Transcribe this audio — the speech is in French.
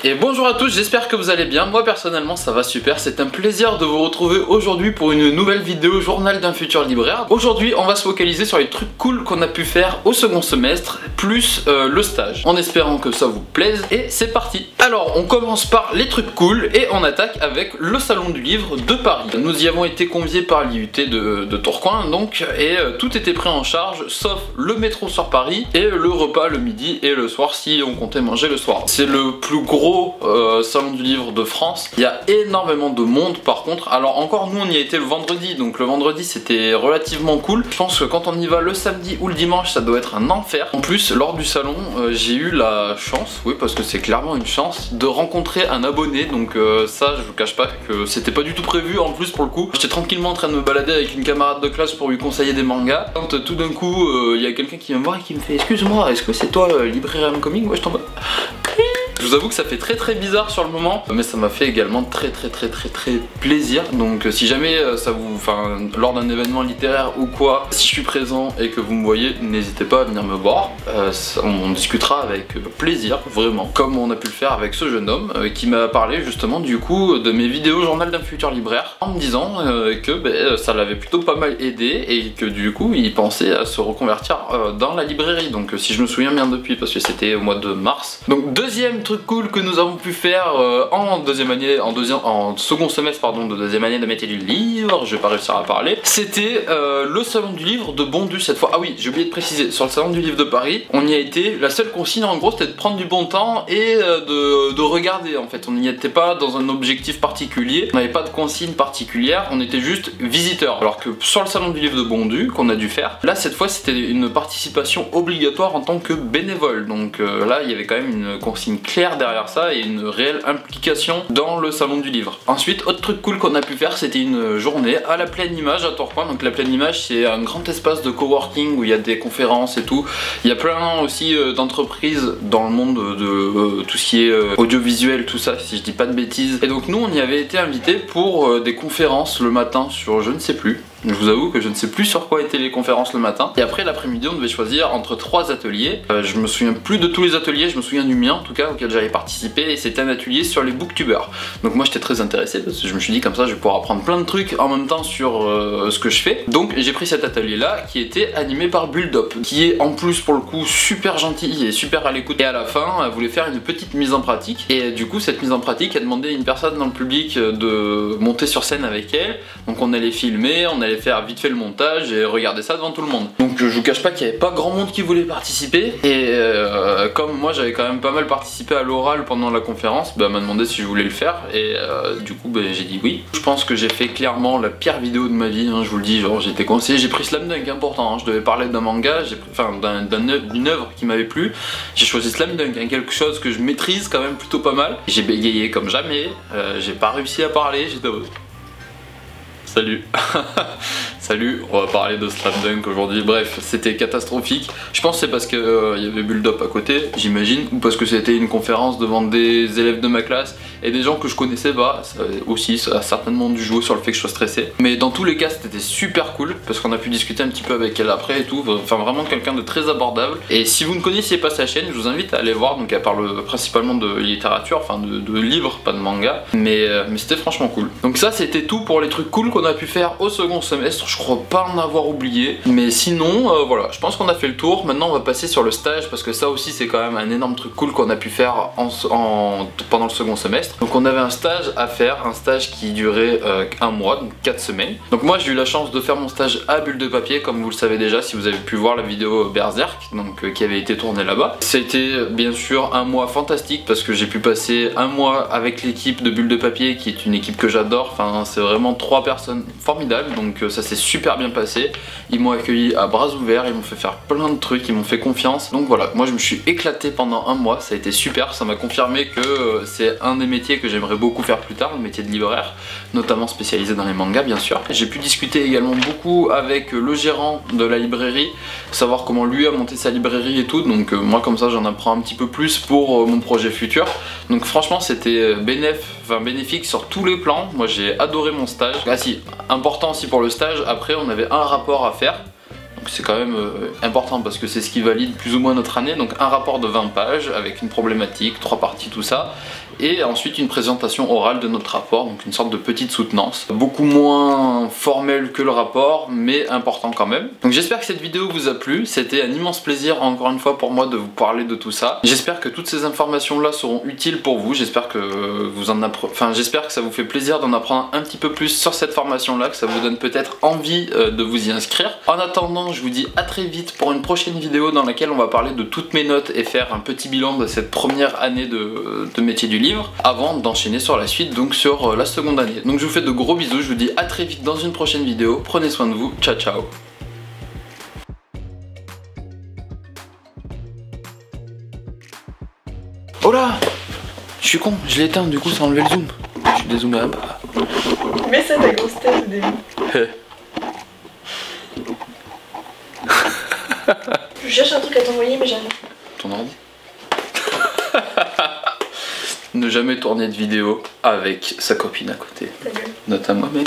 Et bonjour à tous, j'espère que vous allez bien. Moi personnellement ça va super, c'est un plaisir de vous retrouver aujourd'hui pour une nouvelle vidéo journal d'un futur libraire. Aujourd'hui on va se focaliser sur les trucs cool qu'on a pu faire au second semestre, plus le stage, en espérant que ça vous plaise. Et c'est parti. Alors on commence par les trucs cool et on attaque avec le salon du livre de Paris. Nous y avons été conviés par l'IUT de Tourcoing donc, et tout était pris en charge sauf le métro sur Paris et le repas le midi et le soir si on comptait manger le soir. C'est le plus gros salon du livre de France. Il y a énormément de monde par contre. Alors encore nous on y a été le vendredi, donc le vendredi c'était relativement cool. Je pense que quand on y va le samedi ou le dimanche ça doit être un enfer. En plus lors du salon j'ai eu la chance, oui parce que c'est clairement une chance, de rencontrer un abonné. Donc ça je vous cache pas que c'était pas du tout prévu en plus pour le coup. J'étais tranquillement en train de me balader avec une camarade de classe pour lui conseiller des mangas. Quand tout d'un coup il y a quelqu'un qui vient me voir et qui me fait excuse-moi, est-ce que c'est toi libraire Homecoming? Ouais je tombe. Je vous avoue que ça fait très bizarre sur le moment, mais ça m'a fait également très plaisir. Donc si jamais ça vous, lors d'un événement littéraire ou quoi, si je suis présent et que vous me voyez, n'hésitez pas à venir me voir. On discutera avec plaisir, vraiment, comme on a pu le faire avec ce jeune homme qui m'a parlé justement du coup de mes vidéos journal d'un futur libraire, en me disant que ça l'avait plutôt pas mal aidé et que du coup il pensait à se reconvertir dans la librairie. Donc si je me souviens bien depuis, parce que c'était au mois de mars. Donc deuxième truc cool que nous avons pu faire en second semestre pardon, de deuxième année de métier du livre, je vais pas réussir à parler, c'était le salon du livre de Bondu cette fois. Ah oui, j'ai oublié de préciser, sur le salon du livre de Paris, on y a été, la seule consigne en gros c'était de prendre du bon temps et de regarder en fait. On n'y était pas dans un objectif particulier, on n'avait pas de consigne particulière, on était juste visiteurs. Alors que sur le salon du livre de Bondu qu'on a dû faire, là cette fois c'était une participation obligatoire en tant que bénévole. Donc là il y avait quand même une consigne claire derrière ça et une réelle implication dans le salon du livre. Ensuite, autre truc cool qu'on a pu faire, c'était une journée à la Pleine Image à Tourcoing. Donc la Pleine Image c'est un grand espace de coworking où il y a des conférences et tout. Il y a plein aussi d'entreprises dans le monde de tout ce qui est audiovisuel, tout ça, si je dis pas de bêtises. Et donc nous on y avait été invités pour des conférences le matin sur je ne sais plus. Je vous avoue que je ne sais plus sur quoi étaient les conférences le matin. Et après l'après-midi on devait choisir entre 3 ateliers. Je me souviens plus de tous les ateliers, je me souviens du mien en tout cas auquel j'avais participé, et c'était un atelier sur les booktubers. Donc moi j'étais très intéressé parce que je me suis dit comme ça je vais pouvoir apprendre plein de trucs en même temps sur ce que je fais. Donc j'ai pris cet atelier là qui était animé par Bulldop, qui est en plus pour le coup super gentil et super à l'écoute. Et à la fin elle voulait faire une petite mise en pratique, et du coup cette mise en pratique elle demandait à une personne dans le public de monter sur scène avec elle. Donc on allait filmer, on allait faire vite fait le montage et regarder ça devant tout le monde. Donc je vous cache pas qu'il n'y avait pas grand monde qui voulait participer, et comme moi j'avais quand même pas mal participé à l'oral pendant la conférence, elle m'a demandé si je voulais le faire, et du coup j'ai dit oui. Je pense que j'ai fait clairement la pire vidéo de ma vie, hein, je vous le dis, genre j'étais conseillé, j'ai pris Slam Dunk, important, hein, je devais parler d'un manga, d'une œuvre qui m'avait plu, j'ai choisi Slam Dunk, hein, quelque chose que je maîtrise quand même plutôt pas mal. J'ai bégayé comme jamais, j'ai pas réussi à parler, j'étais... Salut. Salut, on va parler de Slam Dunk aujourd'hui. Bref, c'était catastrophique. Je pense que c'est parce qu'il y avait Bulldop à côté, j'imagine, ou parce que c'était une conférence devant des élèves de ma classe et des gens que je connaissais pas. Ça aussi, ça a certainement dû jouer sur le fait que je sois stressé. Mais dans tous les cas, c'était super cool parce qu'on a pu discuter un petit peu avec elle après et tout. Enfin, vraiment quelqu'un de très abordable. Et si vous ne connaissiez pas sa chaîne, je vous invite à aller voir. Donc, elle parle principalement de littérature, enfin de livres, pas de manga. Mais c'était franchement cool. Donc, ça, c'était tout pour les trucs cool qu'on a pu faire au second semestre. Je crois pas en avoir oublié, mais sinon voilà, je pense qu'on a fait le tour. Maintenant on va passer sur le stage parce que ça aussi c'est quand même un énorme truc cool qu'on a pu faire pendant le second semestre. Donc on avait un stage à faire, un stage qui durait un mois, donc 4 semaines. Donc moi j'ai eu la chance de faire mon stage à Bulle de Papier, comme vous le savez déjà si vous avez pu voir la vidéo Berserk, donc qui avait été tournée là-bas. Ça a été bien sûr un mois fantastique parce que j'ai pu passer un mois avec l'équipe de Bulle de Papier qui est une équipe que j'adore. Enfin c'est vraiment 3 personnes formidables, donc ça s'est super bien passé. Ils m'ont accueilli à bras ouverts, ils m'ont fait faire plein de trucs, ils m'ont fait confiance. Donc voilà, moi je me suis éclaté pendant un mois, ça a été super, ça m'a confirmé que c'est un des métiers que j'aimerais beaucoup faire plus tard, le métier de libraire, notamment spécialisé dans les mangas bien sûr. J'ai pu discuter également beaucoup avec le gérant de la librairie, savoir comment lui a monté sa librairie et tout, donc moi comme ça j'en apprends un petit peu plus pour mon projet futur. Donc franchement c'était bénéfique sur tous les plans, moi j'ai adoré mon stage. Ah si, important aussi pour le stage, après on avait un rapport à faire. c'est quand même important parce que c'est ce qui valide plus ou moins notre année. Donc un rapport de 20 pages avec une problématique, 3 parties, tout ça. Et ensuite une présentation orale de notre rapport, donc une sorte de petite soutenance. Beaucoup moins formelle que le rapport, mais important quand même. Donc j'espère que cette vidéo vous a plu. C'était un immense plaisir encore une fois pour moi de vous parler de tout ça. J'espère que toutes ces informations là seront utiles pour vous. J'espère que j'espère que ça vous fait plaisir d'en apprendre un petit peu plus sur cette formation là, que ça vous donne peut-être envie de vous y inscrire. En attendant, je vous dis à très vite pour une prochaine vidéo dans laquelle on va parler de toutes mes notes et faire un petit bilan de cette première année de métier du livre, avant d'enchaîner sur la suite, donc sur la seconde année. Donc je vous fais de gros bisous, je vous dis à très vite dans une prochaine vidéo, prenez soin de vous, ciao ciao. Oh là, je suis con, je l'ai éteint, du coup ça a enlevé le zoom. Je suis dézoomé un peu. Mais c'est ta grosse tête au début. Je cherche un truc à t'envoyer mais jamais. Ton ordi. Ne jamais tourner de vidéo avec sa copine à côté. Ta gueule. Note à moi-même.